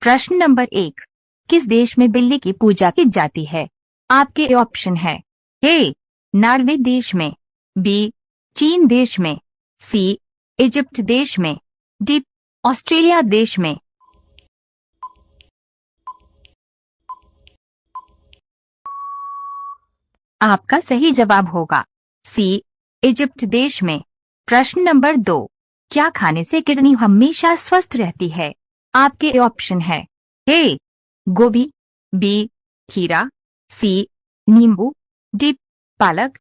प्रश्न नंबर 1, किस देश में बिल्ली की पूजा की जाती है? आपके ऑप्शन है ए नॉर्वे देश में, बी चीन देश में, सी इजिप्ट देश में, डी ऑस्ट्रेलिया देश में। आपका सही जवाब होगा सी इजिप्ट देश में। प्रश्न नंबर 2, क्या खाने से किडनी हमेशा स्वस्थ रहती है? आपके ऑप्शन है ए गोभी, बी खीरा, सी नींबू, डी पालक।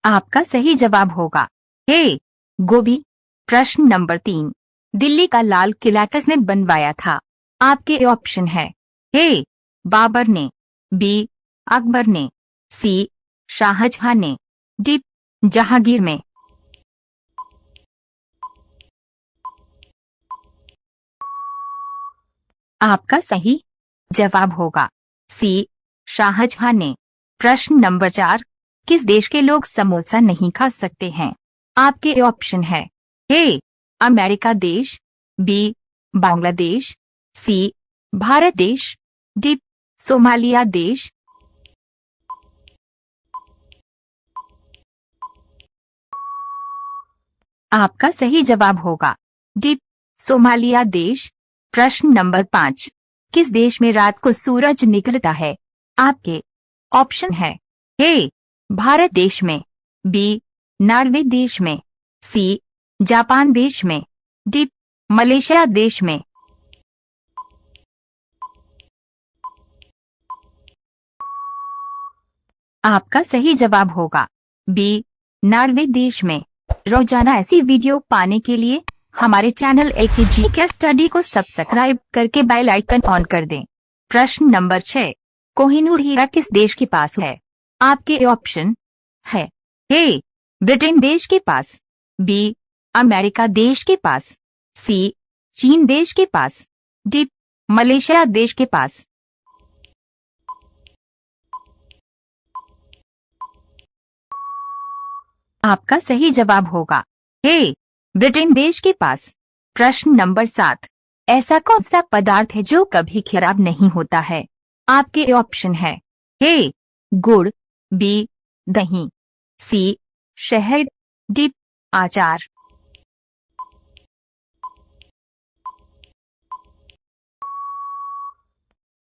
आपका सही जवाब होगा ए गोभी। प्रश्न नंबर 3, दिल्ली का लाल किला किसने बनवाया था? आपके ऑप्शन है ए बाबर ने, बी अकबर ने, सी शाहजहां ने, डी जहांगीर में। आपका सही जवाब होगा सी शाहजहां ने। प्रश्न नंबर 4, किस देश के लोग समोसा नहीं खा सकते हैं? आपके ऑप्शन है ए अमेरिका देश, बी बांग्लादेश, सी भारत देश, डी सोमालिया देश। आपका सही जवाब होगा डी सोमालिया देश। प्रश्न नंबर 5, किस देश में रात को सूरज निकलता है? आपके ऑप्शन है ए भारत देश में, बी नॉर्वे देश में, सी जापान देश में, डी मलेशिया देश में। आपका सही जवाब होगा बी नॉर्वे देश में। रोजाना ऐसी वीडियो पाने के लिए हमारे चैनल AKG के स्टडी को सब्सक्राइब करके बेल आइकन ऑन कर दें। प्रश्न नंबर 6, कोहिनूर हीरा किस देश के पास है? आपके ऑप्शन है ए ब्रिटेन देश के पास, बी अमेरिका देश के पास, सी चीन देश के पास, डी मलेशिया देश के पास। आपका सही जवाब होगा ए ब्रिटेन देश के पास। प्रश्न नंबर 7, ऐसा कौन सा पदार्थ है जो कभी खराब नहीं होता है? आपके ऑप्शन है ए गुड़, बी दही, सी शहद, डी अचार।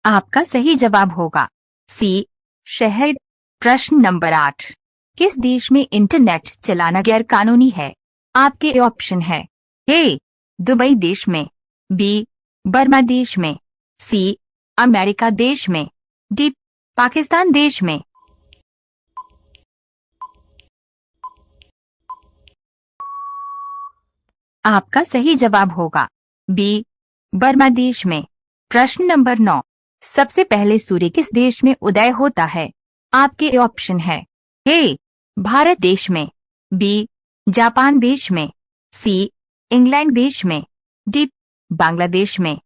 आपका सही जवाब होगा सी शहद। प्रश्न नंबर 8, किस देश में इंटरनेट चलाना गैर कानूनी है? आपके ऑप्शन है ए दुबई देश में, बी बर्मा देश में, सी अमेरिका देश में, डी पाकिस्तान देश में। आपका सही जवाब होगा बी बर्मा देश में। प्रश्न नंबर 9, सबसे पहले सूर्य किस देश में उदय होता है? आपके ऑप्शन है ए भारत देश में, बी जापान देश में, सी इंग्लैंड देश में, डी बांग्लादेश में।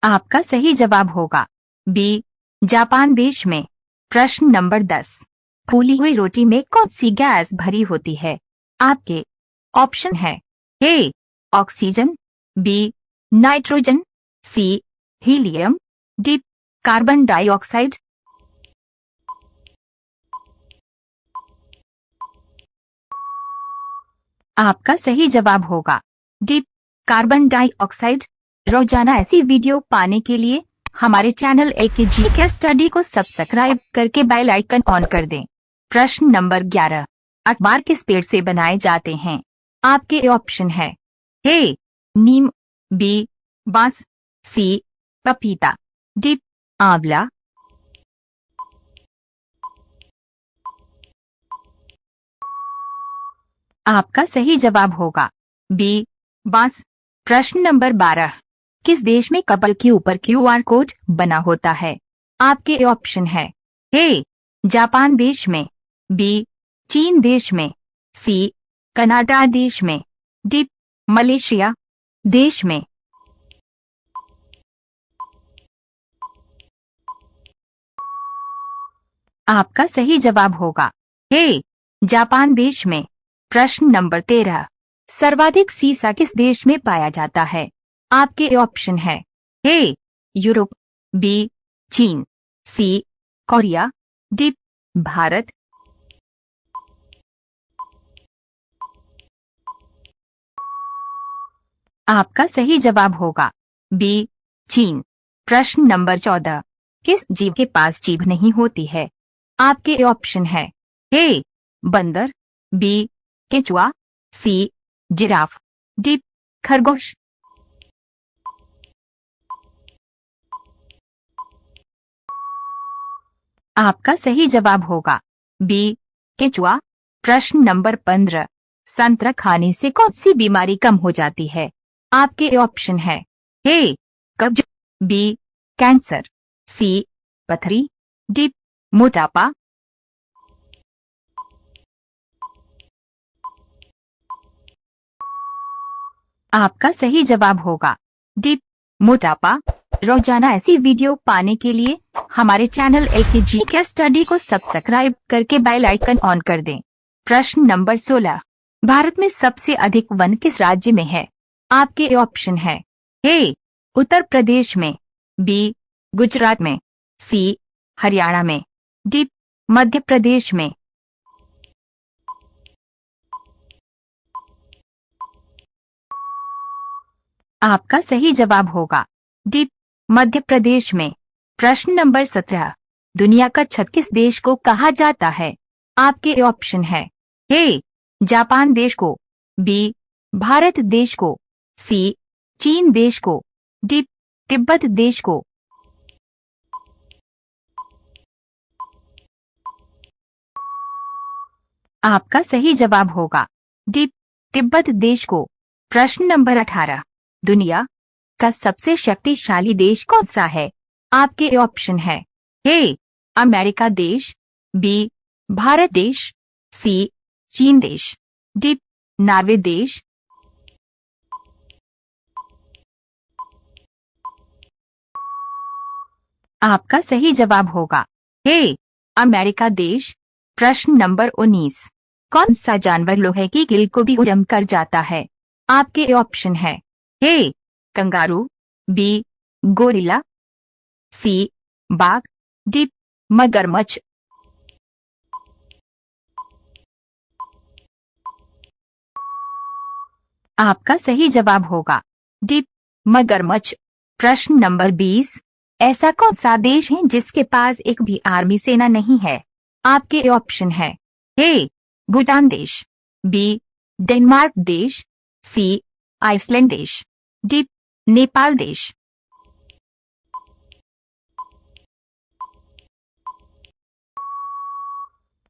आपका सही जवाब होगा बी जापान देश में। प्रश्न नंबर 10, फूली हुई रोटी में कौन सी गैस भरी होती है? आपके ऑप्शन है A oxygen, B nitrogen, C helium, D carbon dioxide. आपका सही जवाब होगा डी कार्बन डाइऑक्साइड। रोजाना ऐसी वीडियो पाने के लिए हमारे चैनल AKG के स्टडी को सब्सक्राइब करके बेल आइकन ऑन कर दें। प्रश्न नंबर 11, अखबार किस पेड़ से बनाए जाते हैं? आपके ऑप्शन है ए नीम, बी बांस, सी पपीता, डी आंवला। आपका सही जवाब होगा बी बांस। प्रश्न नंबर 12, किस देश में कपल के ऊपर QR कोड बना होता है? आपके ऑप्शन है ए जापान देश में, बी चीन देश में, सी कनाडा देश में, डी मलेशिया देश में। आपका सही जवाब होगा ए जापान देश में। प्रश्न नंबर 13, सर्वाधिक सीसा किस देश में पाया जाता है? आपके ऑप्शन है ए यूरोप, बी चीन, सी कोरिया, डी भारत। आपका सही जवाब होगा बी चीन। प्रश्न नंबर 14, किस जीव के पास जीभ नहीं होती है? आपके ऑप्शन है ए बंदर, बी केचुआ, सी जिराफ, डी खरगोश। आपका सही जवाब होगा बी केचुआ। प्रश्न नंबर 15, संतरा खाने से कौन सी बीमारी कम हो जाती है? आपके ऑप्शन है ए कब्ज, बी कैंसर, सी पथरी, डी मोटापा। आपका सही जवाब होगा डी मोटापा। रोजाना ऐसी वीडियो पाने के लिए हमारे चैनल एलकेजी के स्टडी को सब्सक्राइब करके बेल आइकन ऑन कर दें। प्रश्न नंबर 16, भारत में सबसे अधिक वन किस राज्य में है? आपके ऑप्शन है ए उत्तर प्रदेश में, बी गुजरात में, सी हरियाणा में, डी मध्य प्रदेश में। आपका सही जवाब होगा डी मध्य प्रदेश में। प्रश्न नंबर 17, दुनिया का छत किस देश को कहा जाता है? आपके ऑप्शन है ए जापान देश को, बी भारत देश को, सी चीन देश को, डी तिब्बत देश को। आपका सही जवाब होगा डी तिब्बत देश को। प्रश्न नंबर 18, दुनिया का सबसे शक्तिशाली देश कौन सा है? आपके ऑप्शन है ए अमेरिका देश, बी भारत देश, सी चीन देश, डी नॉर्वे देश। आपका सही जवाब होगा ए अमेरिका देश। प्रश्न नंबर 19, कौन सा जानवर लोहे की कील को भी हजम कर जाता है? आपके ऑप्शन है ए कंगारू, बी गोरिल्ला, सी बाघ, डी मगरमच्छ। आपका सही जवाब होगा डी मगरमच्छ। प्रश्न नंबर 20, ऐसा कौन सा देश है जिसके पास एक भी आर्मी सेना नहीं है? आपके ऑप्शन है ए भूटान देश, बी डेनमार्क देश, सी आइसलैंड देश, डी नेपाल देश।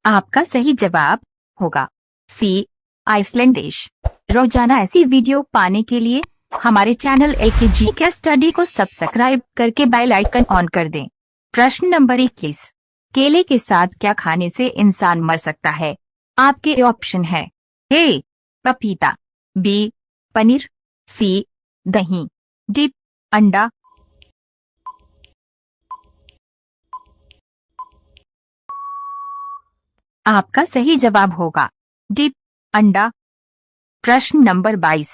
आपका सही जवाब होगा सी आइसलैंड देश। रोजाना ऐसी वीडियो पाने के लिए हमारे चैनल एलकेजी के स्टडी को सब्सक्राइब करके बेल आइकन ऑन कर दें। प्रश्न नंबर 21, केले के साथ क्या खाने से इंसान मर सकता है? आपके ऑप्शन है ए पपीता, बी पनीर, सी दही, डी अंडा। आपका सही जवाब होगा डी अंडा। प्रश्न नंबर 22,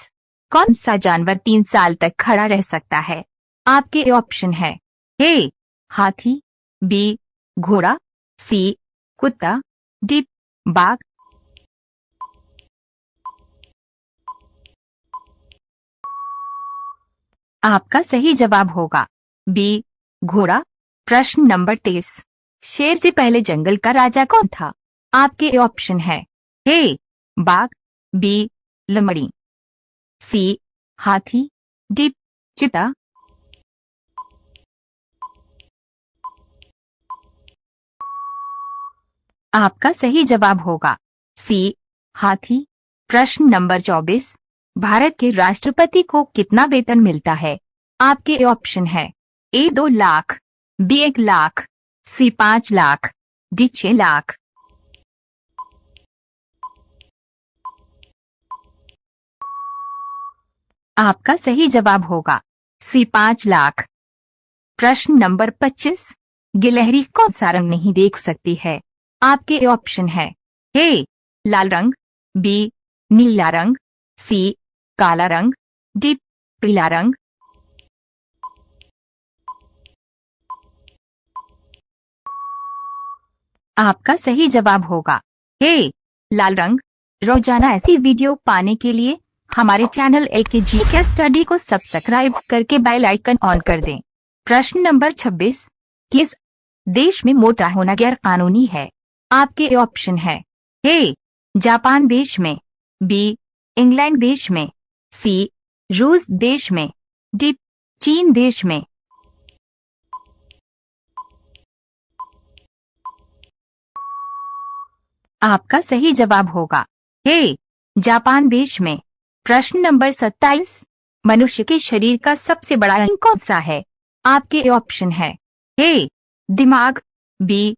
कौन सा जानवर 3 साल तक खड़ा रह सकता है? आपके ऑप्शन है ए हाथी, बी घोड़ा, सी कुत्ता, डी बाघ। आपका सही जवाब होगा बी घोड़ा। प्रश्न नंबर 23, शेर से पहले जंगल का राजा कौन था? आपके ऑप्शन है ए बाघ, बी लोमड़ी, सी हाथी, डी चीता। आपका सही जवाब होगा सी हाथी। प्रश्न नंबर 24, भारत के राष्ट्रपति को कितना वेतन मिलता है? आपके ऑप्शन है ए 2 लाख, बी 1 लाख, सी 5 लाख, डी 6 लाख। आपका सही जवाब होगा सी 5 लाख। प्रश्न नंबर 25, गिलहरी कौन सा रंग नहीं देख सकती है? आपके ऑप्शन है ए लाल रंग, बी नीला रंग, सी काला रंग, डी पीला रंग। आपका सही जवाब होगा ए लाल रंग। रोजाना ऐसी वीडियो पाने के लिए हमारे चैनल एलकेजी के स्टडी को सब्सक्राइब करके बेल आइकन ऑन कर दें। प्रश्न नंबर 26, किस देश में मोटा होना गैर कानूनी है? आपके ऑप्शन है ए जापान देश में, बी इंग्लैंड देश में, सी रूस देश में, डी चीन देश में। आपका सही जवाब होगा ए जापान देश में। प्रश्न नंबर 27, मनुष्य के शरीर का सबसे बड़ा अंग कौन सा है? आपके ऑप्शन है ए दिमाग, बी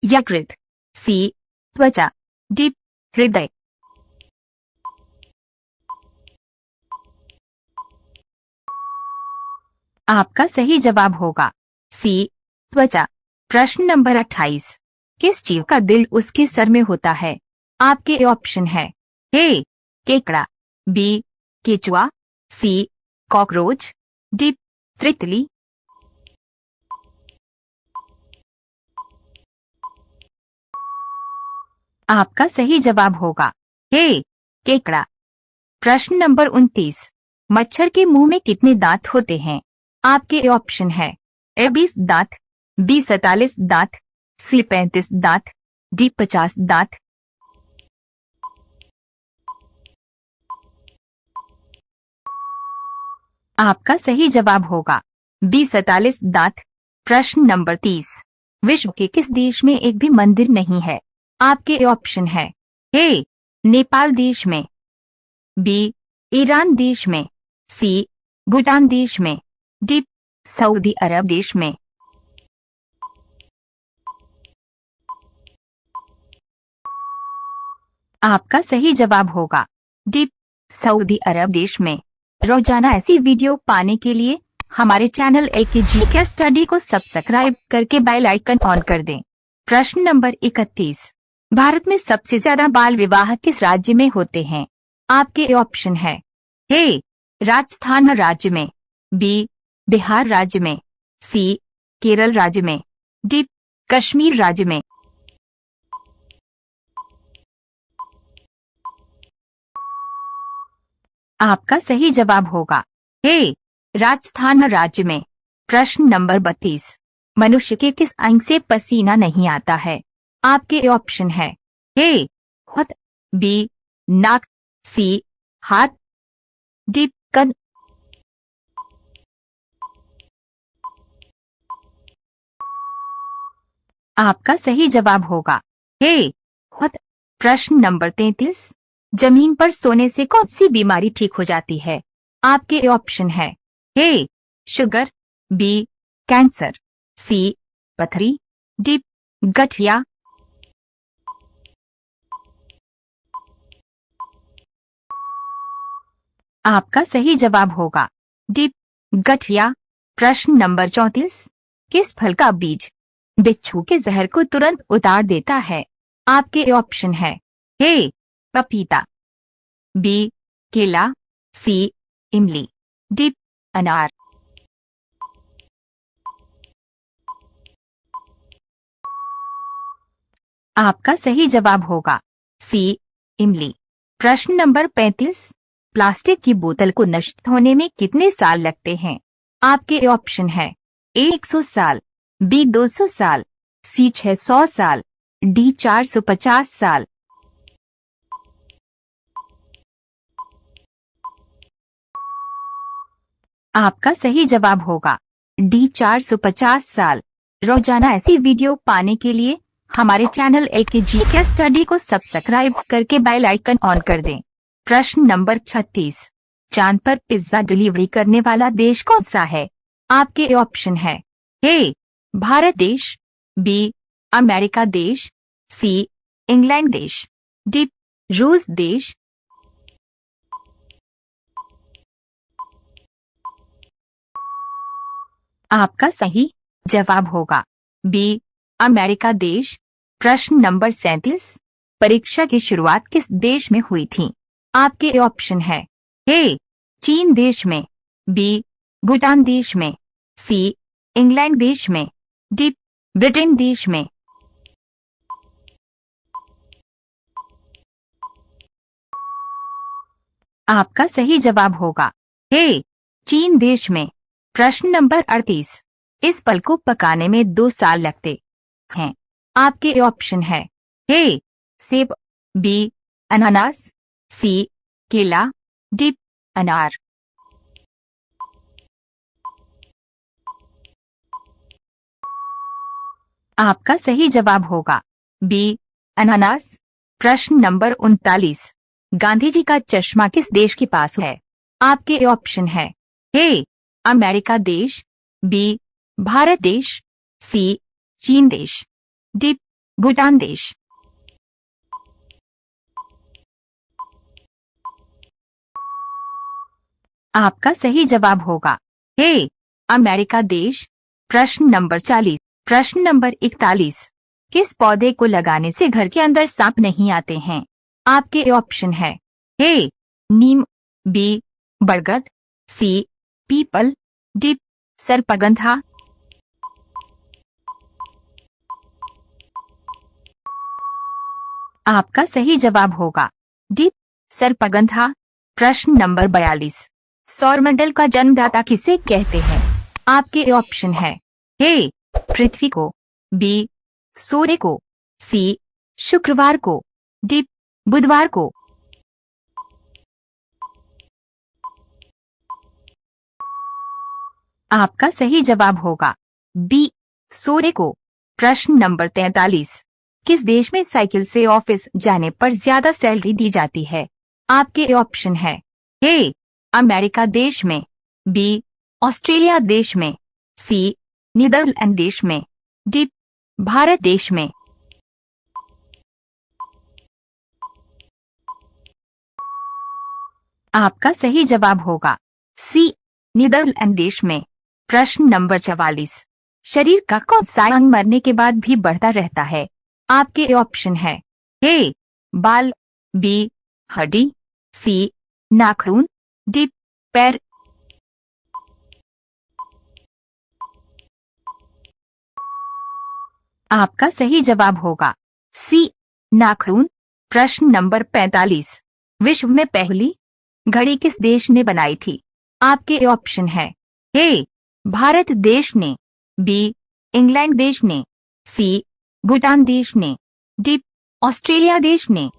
यकृत, सी त्वचा, डी हृदय। आपका सही जवाब होगा सी त्वचा। प्रश्न नंबर 28, किस जीव का दिल उसके सर में होता है? आपके ऑप्शन है ए केकड़ा, बी केचुआ, सी कॉकरोच, डी तितली। आपका सही जवाब होगा ए केकड़ा। प्रश्न नंबर 29, मच्छर के मुंह में कितने दांत होते हैं? आपके ऑप्शन है ए 20 दांत, बी 47 दांत, सी 35 दांत, डी 50 दांत। आपका सही जवाब होगा बी 47 दांत। प्रश्न नंबर 30, विश्व के किस देश में एक भी मंदिर नहीं है? आपके ऑप्शन है ए नेपाल देश में, बी ईरान देश में, सी भूटान देश में, डी सऊदी अरब देश में। आपका सही जवाब होगा डी सऊदी अरब देश में। रोजाना ऐसी वीडियो पाने के लिए हमारे चैनल एलकेजी के स्टडी को सब्सक्राइब करके बेल आइकन ऑन कर दें। प्रश्न नंबर 31, भारत में सबसे ज्यादा बाल विवाह किस राज्य में होते हैं? आपके ऑप्शन है ए राजस्थान राज्य में, बी बिहार राज्य में, सी केरल राज्य में, डी कश्मीर राज्य में। आपका सही जवाब होगा ए राजस्थान राज्य में। प्रश्न नंबर 32, मनुष्य के किस अंग से पसीना नहीं आता है? आपके ऑप्शन है ए होंठ, बी नाक, सी हाथ, डी कान। आपका सही जवाब होगा ए होंठ। प्रश्न नंबर 33, जमीन पर सोने से कौन सी बीमारी ठीक हो जाती है? आपके ऑप्शन है ए शुगर, बी कैंसर, सी पथरी, डी गठिया। आपका सही जवाब होगा डी गठिया। प्रश्न नंबर 34, किस फल का बीज बिच्छू के जहर को तुरंत उतार देता है? आपके ऑप्शन है ए पपीता, बी केला, सी इमली, डी अनार। आपका सही जवाब होगा सी इमली। प्रश्न नंबर 35, प्लास्टिक की बोतल को नष्ट होने में कितने साल लगते हैं? आपके ऑप्शन है ए 100 साल, बी 200 साल, सी 600 साल, डी 450 साल। आपका सही जवाब होगा डी 450 साल। रोजाना ऐसी वीडियो पाने के लिए हमारे चैनल एलकेजी के स्टडी को सब्सक्राइब करके बेल आइकन ऑन कर दें। प्रश्न नंबर 36, चांद पर पिज्जा डिलीवरी करने वाला देश कौन सा है? आपके ऑप्शन है ए भारत देश, बी अमेरिका देश, सी इंग्लैंड देश, डी रूस देश। आपका सही जवाब होगा बी अमेरिका देश। प्रश्न नंबर 37, परीक्षा की शुरुआत किस देश में हुई थी? आपके ऑप्शन है ए चीन देश में, बी भूटान देश में, सी इंग्लैंड देश में, डी ब्रिटेन देश में। आपका सही जवाब होगा ए चीन देश में। प्रश्न नंबर 38, इस फल को पकाने में 2 साल लगते हैं। आपके ऑप्शन है ए सेब, बी अनानास, सी केला, डी अनार। आपका सही जवाब होगा बी अनानास। प्रश्न नंबर 39, गांधी जी का चश्मा किस देश के पास है? आपके ऑप्शन है ए अमेरिका देश, बी भारत देश, सी चीन देश, डी भूटान देश। आपका सही जवाब होगा ए अमेरिका देश। प्रश्न नंबर 40, प्रश्न नंबर 41, किस पौधे को लगाने से घर के अंदर सांप नहीं आते हैं? आपके ऑप्शन है ए नीम, बी बरगद, सी पीपल, डी सर्पगंधा। आपका सही जवाब होगा डी सर्पगंधा। प्रश्न नंबर 42, सौरमंडल का जन्मदाता किसे कहते हैं? आपके ऑप्शन है ए पृथ्वी को, बी सूर्य को, सी शुक्रवार को, डी बुधवार को। आपका सही जवाब होगा बी सूर्य को। प्रश्न नंबर 43, किस देश में साइकिल से ऑफिस जाने पर ज्यादा सैलरी दी जाती है? आपके ऑप्शन है ए अमेरिका देश में, बी ऑस्ट्रेलिया देश में, सी नीदरलैंड देश में, डी भारत देश में। आपका सही जवाब होगा सी नीदरलैंड देश में। प्रश्न नंबर 44, शरीर का कौन सा अंग मरने के बाद भी बढ़ता रहता है? आपके ऑप्शन है ए बाल, बी हड्डी, सी नाखून, डी पैर। आपका सही जवाब होगा सी नाखून। प्रश्न नंबर 45, विश्व में पहली घड़ी किस देश ने बनाई थी? आपके ऑप्शन है ए भारत देश ने, बी इंग्लैंड देश ने, सी भूटान देश ने, डी ऑस्ट्रेलिया देश ने।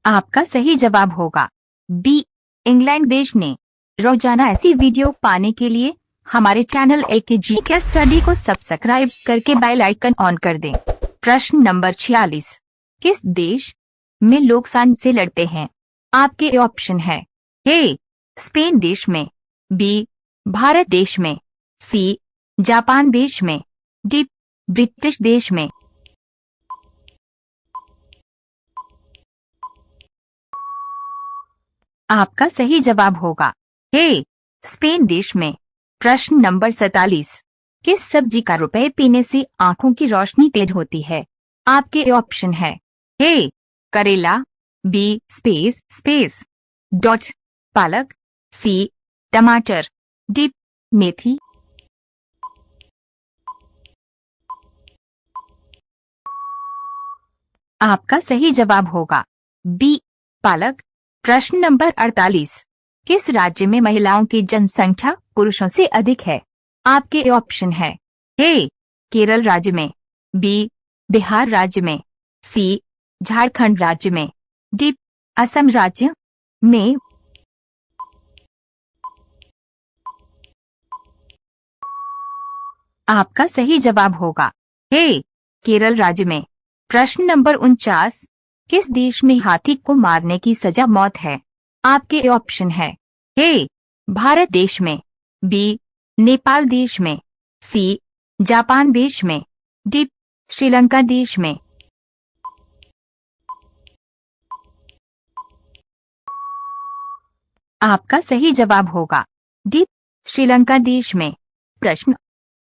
आपका सही जवाब होगा बी इंग्लैंड देश ने। रोजाना ऐसी वीडियो पाने के लिए हमारे चैनल LKG केस स्टडी को सब्सक्राइब करके बेल आइकन ऑन कर दें। प्रश्न नंबर 46, किस देश में लोग सांड से लड़ते हैं? आपके ऑप्शन है ए स्पेन देश में, बी भारत देश में, सी जापान देश में, डी ब्रिटिश देश में। आपका सही जवाब होगा ए स्पेन देश में। प्रश्न नंबर 47, किस सब्जी का रुपए पीने से आंखों की रोशनी तेज होती है? आपके ऑप्शन है ए करेला, बी स्पेस डॉट पालक, सी टमाटर, डी मेथी। आपका सही जवाब होगा बी पालक। प्रश्न नंबर 48, किस राज्य में महिलाओं की जनसंख्या पुरुषों से अधिक है? आपके ऑप्शन है ए केरल राज्य में, बी बिहार राज्य में, सी झारखंड राज्य में, डी असम राज्य में। आपका सही जवाब होगा ए केरल राज्य में। प्रश्न नंबर 49, किस देश में हाथी को मारने की सजा मौत है? आपके ऑप्शन है ए भारत देश में, बी नेपाल देश में, सी जापान देश में, डी श्रीलंका देश में। आपका सही जवाब होगा डी श्रीलंका देश में। प्रश्न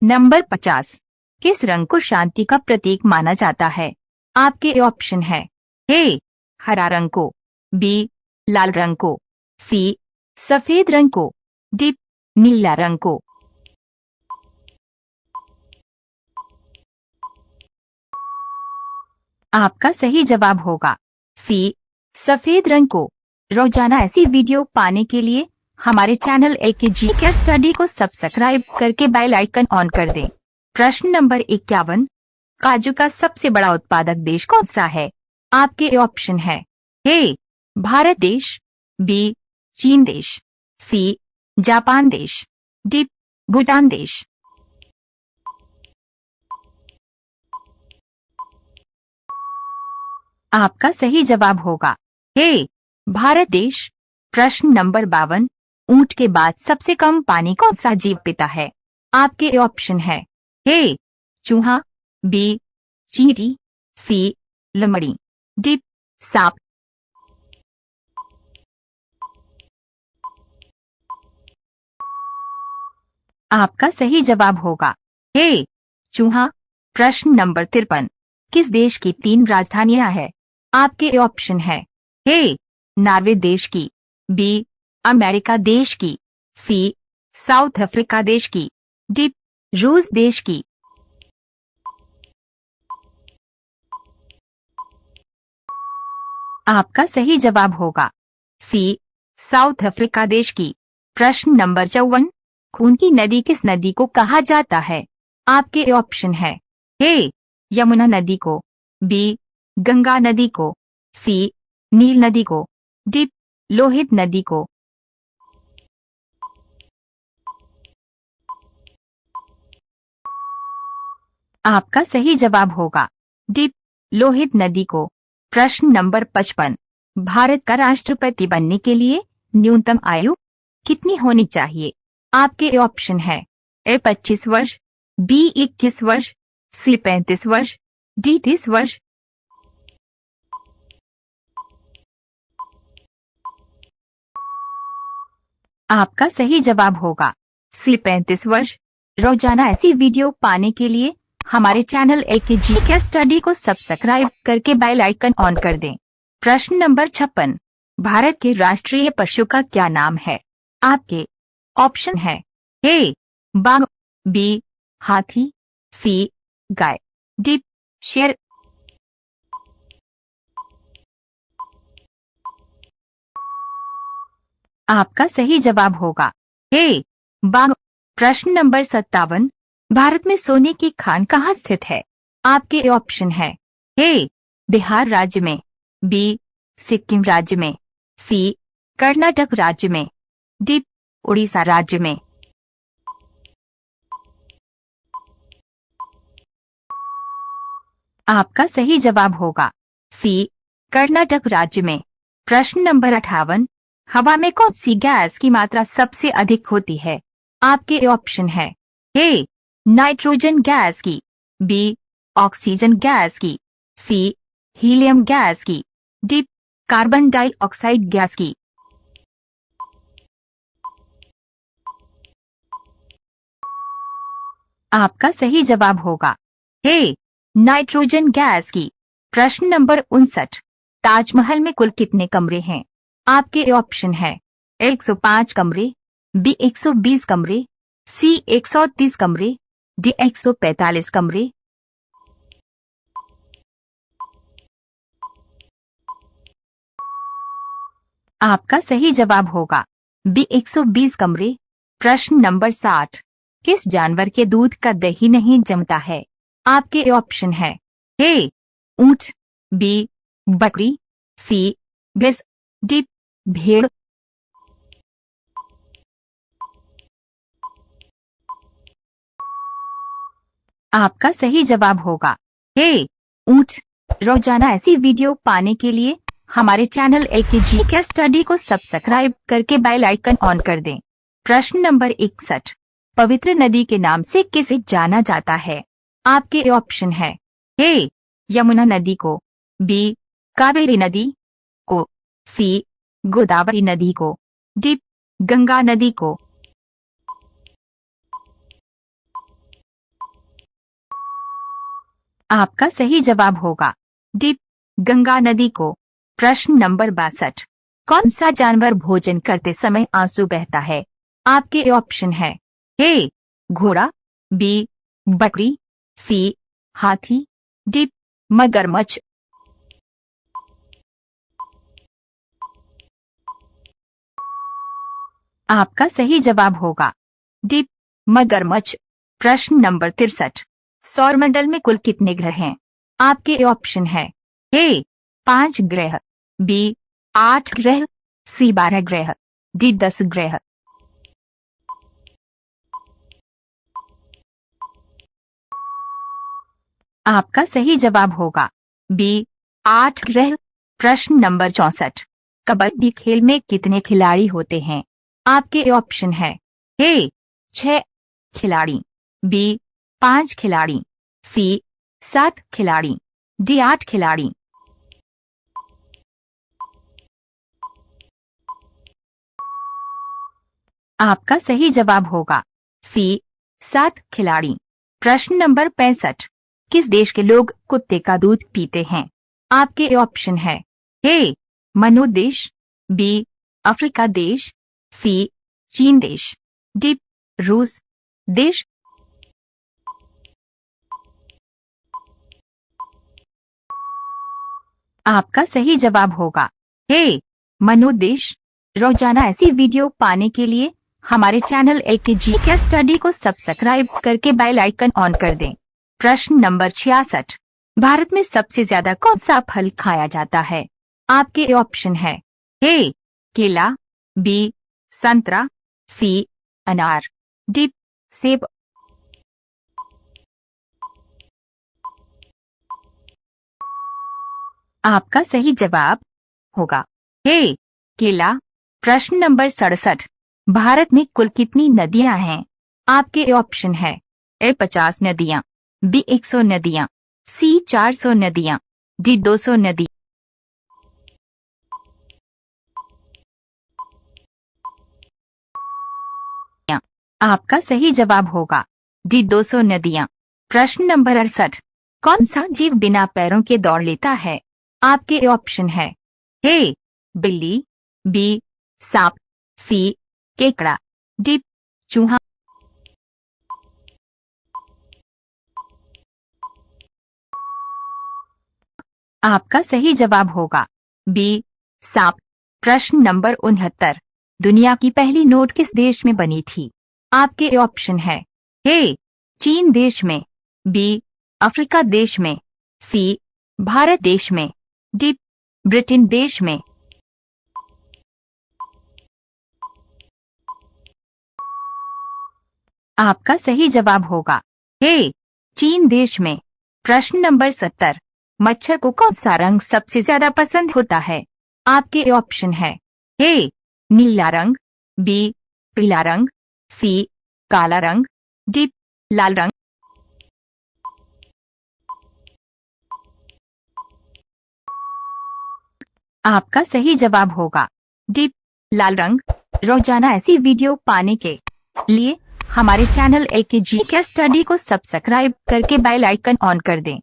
नंबर 50, किस रंग को शांति का प्रतीक माना जाता है? आपके ऑप्शन है ए हरा रंग को, बी लाल रंग को, सी सफेद रंग को, डी नीला रंग को। आपका सही जवाब होगा सी सफेद रंग को। रोजाना ऐसी वीडियो पाने के लिए हमारे चैनल एकेजी के स्टडी को सब्सक्राइब करके बेल आइकन ऑन कर दें। प्रश्न नंबर 51, काजू का सबसे बड़ा उत्पादक देश कौन सा है? आपके ऑप्शन है ए भारत देश, बी चीन देश, सी जापान देश, डी भूटान देश। आपका सही जवाब होगा ए भारत देश। प्रश्न नंबर 52, ऊंट के बाद सबसे कम पानी कौन सा जीव पीता है? आपके ऑप्शन है ए चूहा, बी चींटी, सी लोमड़ी, डी सांप। आपका सही जवाब होगा ए चूहा। प्रश्न नंबर 53, किस देश की 3 राजधानियां हैं? आपके ऑप्शन है ए नॉर्वे देश की, बी अमेरिका देश की, सी साउथ अफ्रीका देश की, डी रूस देश की। आपका सही जवाब होगा सी साउथ अफ्रीका देश की। प्रश्न नंबर 54, खून की नदी किस नदी को कहा जाता है? आपके ऑप्शन है ए यमुना नदी को, बी गंगा नदी को, सी नील नदी को, डी लोहित नदी को। आपका सही जवाब होगा डी लोहित नदी को। प्रश्न नंबर 55, भारत का राष्ट्रपति बनने के लिए न्यूनतम आयु कितनी होनी चाहिए? आपके ऑप्शन है ए 25 वर्ष, बी 21 वर्ष, सी 35 वर्ष, डी 30 वर्ष। आपका सही जवाब होगा सी 35 वर्ष। रोजाना ऐसी वीडियो पाने के लिए हमारे चैनल एकेजी के स्टडी को सब्सक्राइब करके बेल आइकन ऑन कर दें। प्रश्न नंबर 56, भारत के राष्ट्रीय पशु का क्या नाम है? आपके ऑप्शन है ए बाघ, बी हाथी, सी गाय, डी शेर। आपका सही जवाब होगा ए बाघ। प्रश्न नंबर 57, भारत में सोने की खान कहाँ स्थित है? आपके ऑप्शन है ए बिहार राज्य में, बी सिक्किम राज्य में, सी कर्नाटक राज्य में, डी उड़ीसा राज्य में। आपका सही जवाब होगा सी कर्नाटक राज्य में। प्रश्न नंबर 58, हवा में कौन सी गैस की मात्रा सबसे अधिक होती है? आपके ऑप्शन है ए नाइट्रोजन गैस की, बी ऑक्सीजन गैस की, सी हीलियम गैस की, डी कार्बन डाइऑक्साइड गैस की। आपका सही जवाब होगा ए नाइट्रोजन गैस की। प्रश्न नंबर 59, ताजमहल में कुल कितने कमरे हैं? आपके ऑप्शन है 105 कमरे, बी 120 कमरे, सी 130 कमरे, डी 145 कमरे। आपका सही जवाब होगा बी 120 कमरे। प्रश्न नंबर 60, किस जानवर के दूध का दही नहीं जमता है? आपके ऑप्शन है ए ऊंट, बी बकरी, सी भैंस, डी भेड़। आपका सही जवाब होगा ए ऊंट। रोजाना ऐसी वीडियो पाने के लिए हमारे चैनल एकेजी के स्टडी को सब्सक्राइब करके बेल आइकन ऑन कर दें। प्रश्न नंबर 61, पवित्र नदी के नाम से किसे जाना जाता है? आपके ऑप्शन है ए यमुना नदी को, बी कावेरी नदी को, सी गोदावरी नदी को, डी गंगा नदी को। आपका सही जवाब होगा डी, गंगा नदी को। प्रश्न नंबर 62, कौन सा जानवर भोजन करते समय आंसू बहता है? आपके ऑप्शन है ए घोड़ा, बी बकरी, सी हाथी, डी मगरमच्छ। आपका सही जवाब होगा डी मगरमच्छ। प्रश्न नंबर 63, सौरमंडल में कुल कितने ग्रह हैं? आपके ऑप्शन है ए 5 ग्रह, बी 8 ग्रह, सी 12 ग्रह, डी 10 ग्रह। आपका सही जवाब होगा बी 8 ग्रह। प्रश्न नंबर 64, कबड्डी खेल में कितने खिलाड़ी होते हैं? आपके ऑप्शन है ए 6 खिलाड़ी, बी 5 खिलाड़ी, सी 7 खिलाड़ी, डी 8 खिलाड़ी। आपका सही जवाब होगा सी 7 खिलाड़ी। प्रश्न नंबर 65, किस देश के लोग कुत्ते का दूध पीते हैं? आपके ऑप्शन है ए मनु देश, बी अफ्रीका देश, सी चीन देश, डी रूस देश। आपका सही जवाब होगा ए मनु देश। रोजाना ऐसी वीडियो पाने के लिए हमारे चैनल LKG के स्टडी को सब्सक्राइब करके बेल आइकन ऑन कर दें। प्रश्न नंबर 66, भारत में सबसे ज्यादा कौन सा फल खाया जाता है? आपके ऑप्शन है ए केला, बी संतरा, सी अनार, डी सेब। आपका सही जवाब होगा ए केला। प्रश्न नंबर 67, भारत में कुल कितनी नदियां हैं? आपके ऑप्शन है ए 50 नदियां, बी 100 नदियां, सी 400 नदियां, डी 200 नदी। आपका सही जवाब होगा डी 200 नदियां। प्रश्न नंबर 68, कौन सा जीव बिना पैरों के दौड़ लेता है? आपके ऑप्शन है ए बिल्ली, बी सांप, सी केकड़ा, डी चूहा। आपका सही जवाब होगा बी सांप। प्रश्न नंबर 69, दुनिया की पहली नोट किस देश में बनी थी? आपके ऑप्शन है ए चीन देश में, बी अफ्रीका देश में, सी भारत देश में, डी ब्रिटेन देश में। आपका सही जवाब होगा ए चीन देश में। प्रश्न नंबर 70, मच्छर को कौन सा रंग सबसे ज्यादा पसंद होता है? आपके ऑप्शन है ए नीला रंग, बी पीला रंग, सी काला रंग, डी लाल रंग। आपका सही जवाब होगा डी लाल रंग। रोजाना ऐसी वीडियो पाने के लिए हमारे चैनल LKG के स्टडी को सब्सक्राइब करके बेल आइकन ऑन कर दें।